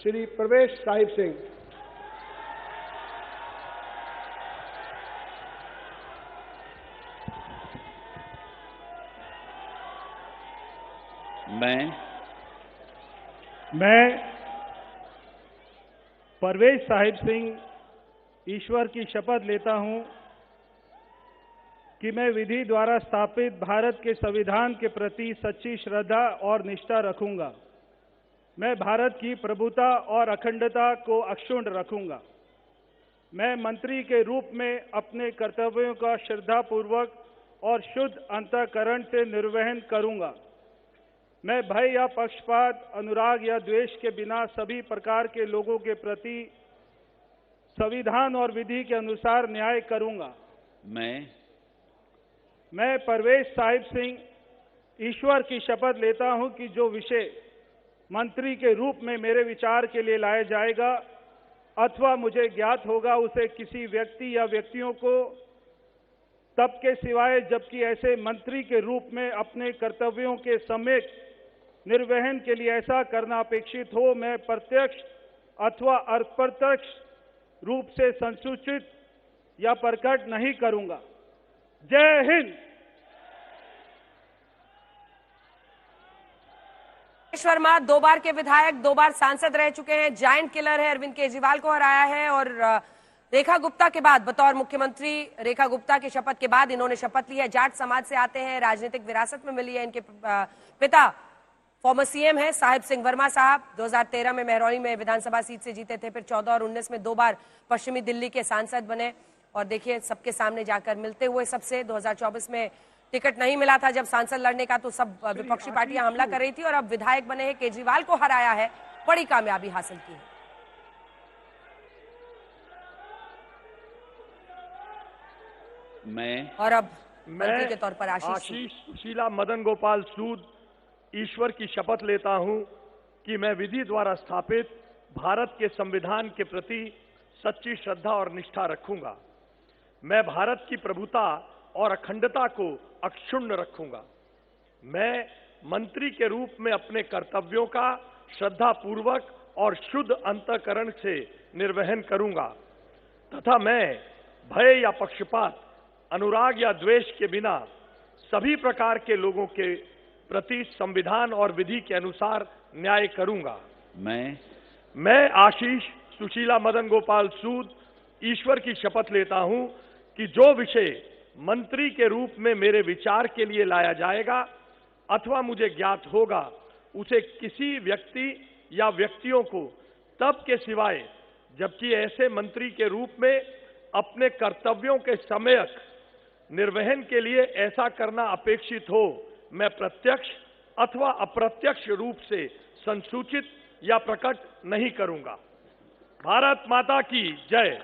श्री प्रवेश साहिब सिंह। मैं परवेज साहिब सिंह ईश्वर की शपथ लेता हूं कि मैं विधि द्वारा स्थापित भारत के संविधान के प्रति सच्ची श्रद्धा और निष्ठा रखूंगा। मैं भारत की प्रभुता और अखंडता को अक्षुण्ण रखूंगा। मैं मंत्री के रूप में अपने कर्तव्यों का श्रद्धापूर्वक और शुद्ध अंतःकरण से निर्वहन करूंगा। मैं भय या पक्षपात, अनुराग या द्वेष के बिना सभी प्रकार के लोगों के प्रति संविधान और विधि के अनुसार न्याय करूंगा। मैं परवेज साहिब सिंह ईश्वर की शपथ लेता हूं कि जो विषय मंत्री के रूप में मेरे विचार के लिए लाया जाएगा अथवा मुझे ज्ञात होगा, उसे किसी व्यक्ति या व्यक्तियों को तब के सिवाय जबकि ऐसे मंत्री के रूप में अपने कर्तव्यों के सम्यक निर्वहन के लिए ऐसा करना अपेक्षित हो, मैं प्रत्यक्ष अथवा अप्रत्यक्ष रूप से संसूचित या प्रकट नहीं करूंगा। जय हिंद। शर्मा 2 बार के विधायक, 2 बार सांसद रह चुके हैं, जायंट किलर है, अरविंद केजरीवाल को हराया है और रेखा गुप्ता के बाद बतौर मुख्यमंत्री रेखा गुप्ता की शपथ के बाद इन्होंने शपथ ली है। जाट समाज से आते हैं, राजनीतिक विरासत में मिली है। इनके पिता फॉर्मर सीएम है साहिब सिंह वर्मा साहब। 2013 में महरौली में विधानसभा सीट से जीते थे, फिर 14 और 19 में 2 बार पश्चिमी दिल्ली के सांसद बने और देखिए सबके सामने जाकर मिलते हुए सबसे। 2024 में टिकट नहीं मिला था जब सांसद लड़ने का, तो सब विपक्षी पार्टियां हमला कर रही थी और अब विधायक बने हैं, केजरीवाल को हराया है, बड़ी कामयाबी हासिल की है। और अब मंत्री के तौर पर आशीष सुशीला मदन गोपाल सूद ईश्वर की शपथ लेता हूं कि मैं विधि द्वारा स्थापित भारत के संविधान के प्रति सच्ची श्रद्धा और निष्ठा रखूंगा। मैं भारत की प्रभुता और अखंडता को अक्षुण्ण रखूंगा। मैं मंत्री के रूप में अपने कर्तव्यों का श्रद्धापूर्वक और शुद्ध अंतःकरण से निर्वहन करूंगा तथा मैं भय या पक्षपात, अनुराग या द्वेष के बिना सभी प्रकार के लोगों के प्रति संविधान और विधि के अनुसार न्याय करूंगा। मैं आशीष सुशीला मदन गोपाल सूद ईश्वर की शपथ लेता हूं कि जो विषय मंत्री के रूप में मेरे विचार के लिए लाया जाएगा अथवा मुझे ज्ञात होगा, उसे किसी व्यक्ति या व्यक्तियों को तब के सिवाय जबकि ऐसे मंत्री के रूप में अपने कर्तव्यों के सम्यक निर्वहन के लिए ऐसा करना अपेक्षित हो, मैं प्रत्यक्ष अथवा अप्रत्यक्ष रूप से संसूचित या प्रकट नहीं करूंगा। भारत माता की जय।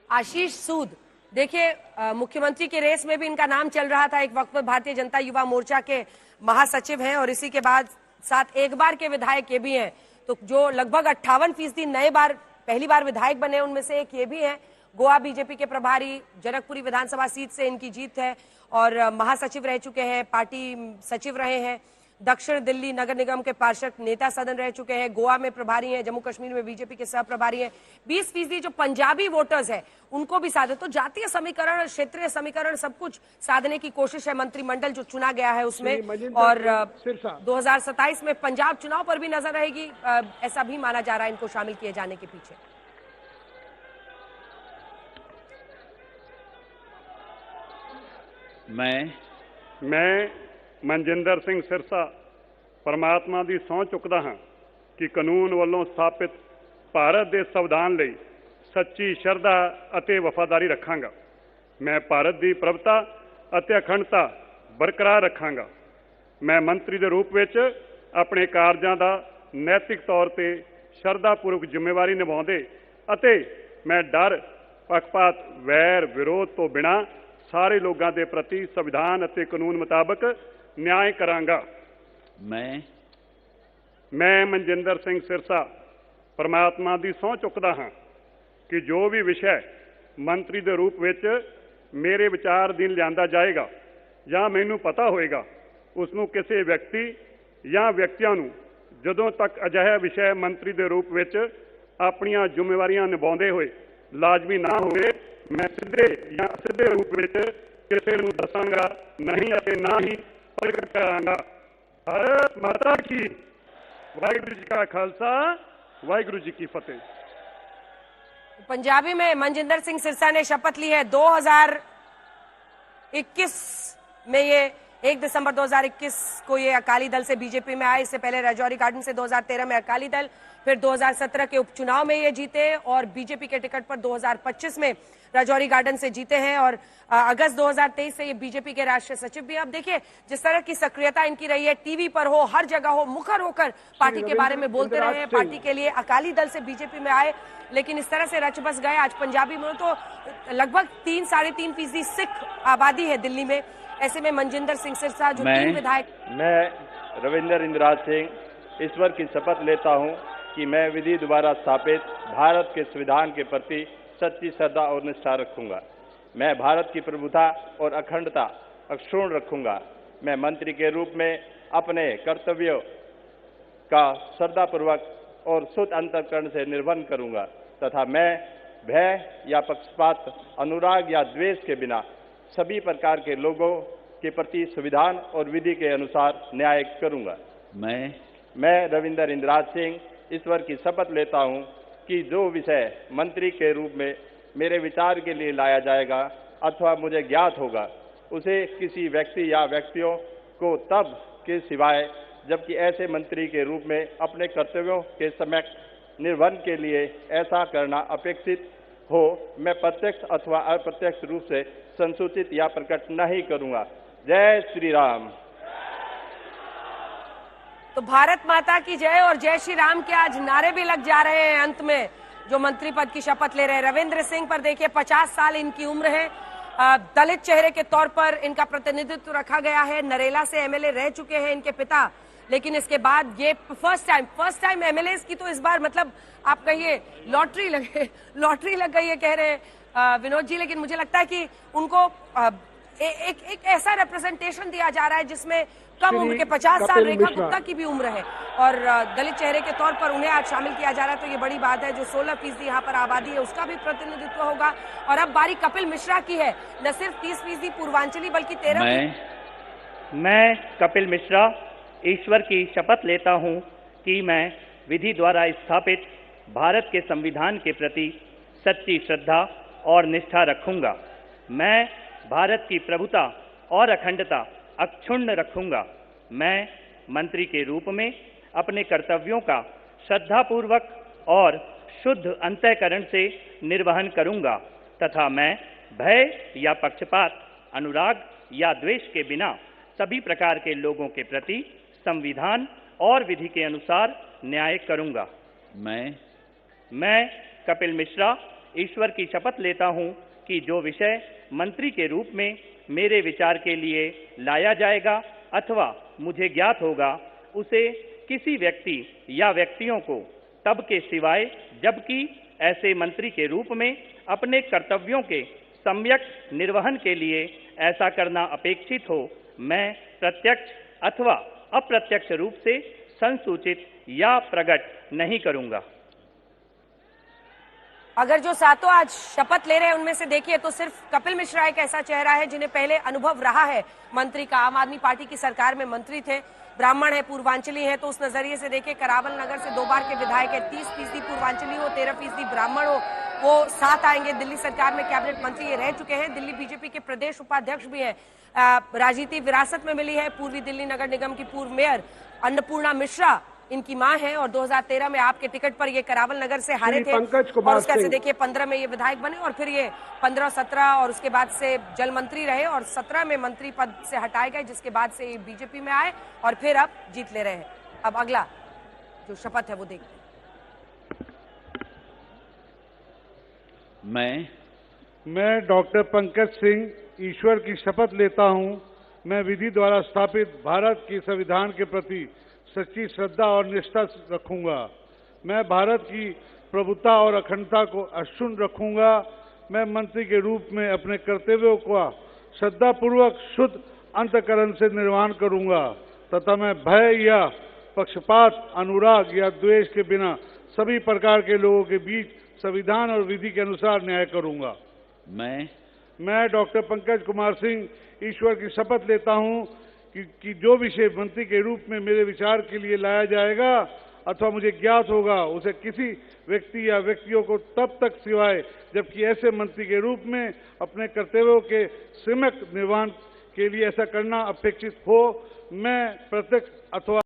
आशीष सूद, देखिए मुख्यमंत्री के रेस में भी इनका नाम चल रहा था। एक वक्त पर भारतीय जनता युवा मोर्चा के महासचिव हैं और इसी के बाद साथ एक बार के विधायक ये भी हैं, तो जो लगभग 58% नए बार पहली बार विधायक बने उनमें से एक ये भी हैं। गोवा बीजेपी के प्रभारी, जनकपुरी विधानसभा सीट से इनकी जीत है और महासचिव रह चुके हैं, पार्टी सचिव रहे हैं, दक्षिण दिल्ली नगर निगम के पार्षद नेता सदन रह चुके हैं, गोवा में प्रभारी हैं, जम्मू कश्मीर में बीजेपी के सह प्रभारी हैं। 20% जो पंजाबी वोटर्स हैं उनको भी साधे, तो जातीय समीकरण, क्षेत्रीय समीकरण सब कुछ साधने की कोशिश है मंत्रिमंडल जो चुना गया है उसमें। और 2027 में पंजाब चुनाव पर भी नजर रहेगी, ऐसा भी माना जा रहा है इनको शामिल किए जाने के पीछे। मैं मनजिंदर सिंह सिरसा परमात्मा की सौं चुकदा हाँ कि कानून वालों स्थापित भारत के संविधान लई सच्ची श्रद्धा अते वफादारी रखांगा। मैं भारत की प्रभुता अते अखंडता बरकरार रखांगा। मैं मंत्री के रूप में अपने कारजां दा नैतिक तौर पर श्रद्धापूर्वक जिम्मेवारी निभाउंदे अते मैं डर, पक्षपात, वैर, विरोध तो बिना सारे लोगों के प्रति संविधान अते कानून मुताबक न्याय करांगा। मैं मनजिंदर सिंह सिरसा परमात्मा की सौं चुकदा हाँ कि जो भी विषय मंत्री के रूप में मेरे विचार अधीन लिया जाएगा या मैनू पता होएगा, उसनों किसी व्यक्ति या व्यक्तियों ਜਦੋਂ ਤੱਕ ਅਜਿਹਾ ਵਿਸ਼ੇ ਮੰਤਰੀ ਦੇ ਰੂਪ ਵਿੱਚ ਆਪਣੀਆਂ ਜ਼ਿੰਮੇਵਾਰੀਆਂ ਨਿਭਾਉਂਦੇ ਹੋਏ ਲਾਜ਼ਮੀ ਨਾ ਹੋਵੇ, ਮੈਂ ਸਿੱਧੇ ਜਾਂ ਅਸਿੱਧੇ ਰੂਪ ਵਿੱਚ ਕਿਸੇ ਨੂੰ ਦੱਸਾਂਗਾ ਨਹੀਂ ਅਤੇ ਨਾ ਹੀ ਪ੍ਰਗਟ ਕਰਾਂਗਾ। ਭਾਰਤ ਮਾਤਾ ਕੀ ਵਾਹਿਗੁਰੂ जी का खालसा वाहिगुरु जी की फतेह। पंजाबी में मनजिंदर सिंह सिरसा ने शपथ ली है। 2021 में ये 1 दिसंबर 2021 को ये अकाली दल से बीजेपी में आए। इससे पहले राजौरी गार्डन से 2013 में अकाली दल, फिर 2017 के उपचुनाव में ये जीते और बीजेपी के टिकट पर 2025 में राजौरी गार्डन से जीते हैं और अगस्त 2023 से ये बीजेपी के राष्ट्रीय सचिव भी। अब देखिए जिस तरह की सक्रियता इनकी रही है, टीवी पर हो, हर जगह हो, मुखर होकर पार्टी के बारे में बोलते रहे हैं। पार्टी के लिए अकाली दल से बीजेपी में आए, लेकिन इस तरह से रच बस गए। आज पंजाबी में तो लगभग 3-3.5% सिख आबादी है दिल्ली में। ऐसे में मनजिंदर सिंह सिरसा जो 3 विधायक। मैं रविंदर इंद्राज सिंह ईश्वर की शपथ लेता हूं कि मैं विधि द्वारा स्थापित भारत के संविधान के प्रति सच्ची श्रद्धा और निष्ठा रखूंगा। मैं भारत की प्रभुता और अखंडता अक्षुण्ण रखूंगा। मैं मंत्री के रूप में अपने कर्तव्यों का श्रद्धापूर्वक और शुद्ध अंतःकरण से निर्वहन करूंगा तथा मैं भय या पक्षपात, अनुराग या द्वेष के बिना सभी प्रकार के लोगों के प्रति संविधान और विधि के अनुसार न्याय करूंगा। मैं रविंदर इंद्राज सिंह ईश्वर की शपथ लेता हूं कि जो विषय मंत्री के रूप में मेरे विचार के लिए लाया जाएगा अथवा मुझे ज्ञात होगा, उसे किसी व्यक्ति या व्यक्तियों को तब के सिवाय जबकि ऐसे मंत्री के रूप में अपने कर्तव्यों के सम्यक निर्वहन के लिए ऐसा करना अपेक्षित हो, मैं प्रत्यक्ष अथवा अप्रत्यक्ष रूप से संसूचित या प्रकट नहीं करूंगा। जय श्री राम। तो भारत माता की जय और जय श्री राम के आज नारे भी लग जा रहे हैं अंत में जो मंत्री पद की शपथ ले रहे हैं। रविंद्र सिंह पर देखिए 50 साल इनकी उम्र है। दलित चेहरे के तौर पर इनका प्रतिनिधित्व रखा गया है। नरेला से एमएलए रह चुके हैं इनके पिता, लेकिन इसके बाद ये फर्स्ट टाइम एमएलए की तो इस बार मतलब आप कहिए लॉटरी लग गई है कह रहे हैं विनोद जी। लेकिन मुझे लगता है कि उनको एक ऐसा रिप्रेजेंटेशन दिया जा रहा है जिसमें कम उम्र के 50 साल रेखा गुप्ता की भी उम्र है और दलित चेहरे के तौर पर उन्हें आज शामिल किया जा रहा है। तो ये बड़ी बात है। जो 16% यहाँ पर आबादी है उसका भी प्रतिनिधित्व होगा। और अब बारी कपिल मिश्रा की है। न सिर्फ 30% पूर्वांचली बल्कि 13। मैं कपिल मिश्रा ईश्वर की शपथ लेता हूं कि मैं विधि द्वारा स्थापित भारत के संविधान के प्रति सच्ची श्रद्धा और निष्ठा रखूंगा। मैं भारत की प्रभुता और अखंडता अक्षुण्ण रखूंगा। मैं मंत्री के रूप में अपने कर्तव्यों का श्रद्धापूर्वक और शुद्ध अंतःकरण से निर्वहन करूंगा तथा मैं भय या पक्षपात, अनुराग या द्वेष के बिना सभी प्रकार के लोगों के प्रति संविधान और विधि के अनुसार न्याय करूंगा। मैं कपिल मिश्रा ईश्वर की शपथ लेता हूं कि जो विषय मंत्री के रूप में मेरे विचार के लिए लाया जाएगा अथवा मुझे ज्ञात होगा, उसे किसी व्यक्ति या व्यक्तियों को तब के सिवाय जबकि ऐसे मंत्री के रूप में अपने कर्तव्यों के सम्यक निर्वहन के लिए ऐसा करना अपेक्षित हो, मैं प्रत्यक्ष अथवा अप्रत्यक्ष रूप से संसूचित या प्रकट नहीं करूंगा। अगर जो सातों आज शपथ ले रहे हैं उनमें से देखिए तो सिर्फ कपिल मिश्रा एक ऐसा चेहरा है जिन्हें पहले अनुभव रहा है मंत्री का। आम आदमी पार्टी की सरकार में मंत्री थे, ब्राह्मण है, पूर्वांचली है। तो उस नजरिए से देखिए करावल नगर से 2 बार के विधायक है। 30% पूर्वांचली हो, 13% ब्राह्मण हो, वो साथ आएंगे। दिल्ली सरकार में कैबिनेट मंत्री ये रह चुके हैं। दिल्ली बीजेपी के प्रदेश उपाध्यक्ष भी है। राजनीति विरासत में मिली है। पूर्वी दिल्ली नगर निगम की पूर्व मेयर अन्नपूर्णा मिश्रा इनकी मां है और 2013 में आपके टिकट पर ये करावल नगर से हारे थे और उसका से देखिए 15 में ये विधायक बने और फिर ये 15-17 और उसके बाद से जल मंत्री रहे और 17 में मंत्री पद से हटाए गए, जिसके बाद से ये बीजेपी में आए और फिर अब जीत ले रहे हैं। अब अगला जो शपथ है वो देखते हैं। मैं डॉक्टर पंकज सिंह ईश्वर की शपथ लेता हूं। मैं विधि द्वारा स्थापित भारत के संविधान के प्रति सच्ची श्रद्धा और निष्ठा रखूंगा। मैं भारत की प्रभुता और अखंडता को अक्षुण्ण रखूंगा। मैं मंत्री के रूप में अपने कर्तव्यों का श्रद्धापूर्वक शुद्ध अंतःकरण से निर्वहन करूंगा तथा मैं भय या पक्षपात, अनुराग या द्वेष के बिना सभी प्रकार के लोगों के बीच संविधान और विधि के अनुसार न्याय करूंगा। मैं डॉक्टर पंकज कुमार सिंह ईश्वर की शपथ लेता हूं कि जो विषय मंत्री के रूप में मेरे विचार के लिए लाया जाएगा अथवा मुझे ज्ञात होगा उसे किसी व्यक्ति या व्यक्तियों को तब तक सिवाय जबकि ऐसे मंत्री के रूप में अपने कर्तव्यों के सम्यक निर्वहन के लिए ऐसा करना अपेक्षित हो, मैं प्रत्यक्ष अथवा